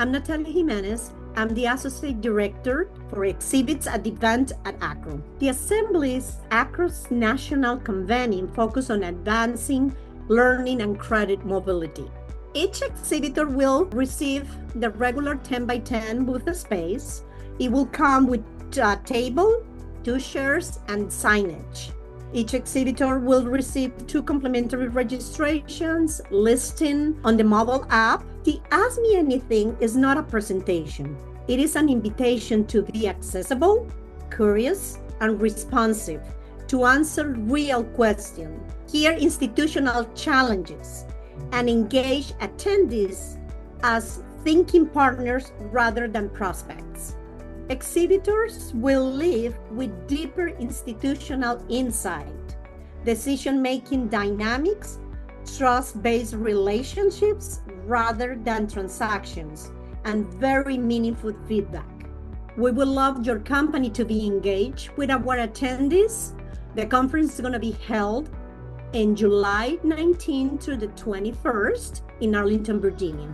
I'm Natalia Jimenez. I'm the Associate Director for Exhibits at the event at AACRAO. The Assembly is AACRAO's national convening focused on advancing learning and credit mobility. Each exhibitor will receive the regular 10 by 10 booth space. It will come with a table, 2 chairs, and signage. Each exhibitor will receive 2 complimentary registrations, listing on the mobile app. The Ask Me Anything is not a presentation. It is an invitation to be accessible, curious, and responsive, to answer real questions, hear institutional challenges, and engage attendees as thinking partners rather than prospects. Exhibitors will leave with deeper institutional insight, decision-making dynamics, trust-based relationships rather than transactions, and very meaningful feedback. We would love your company to be engaged with our attendees. The conference is going to be held in July 19 through the 21st in Arlington, Virginia.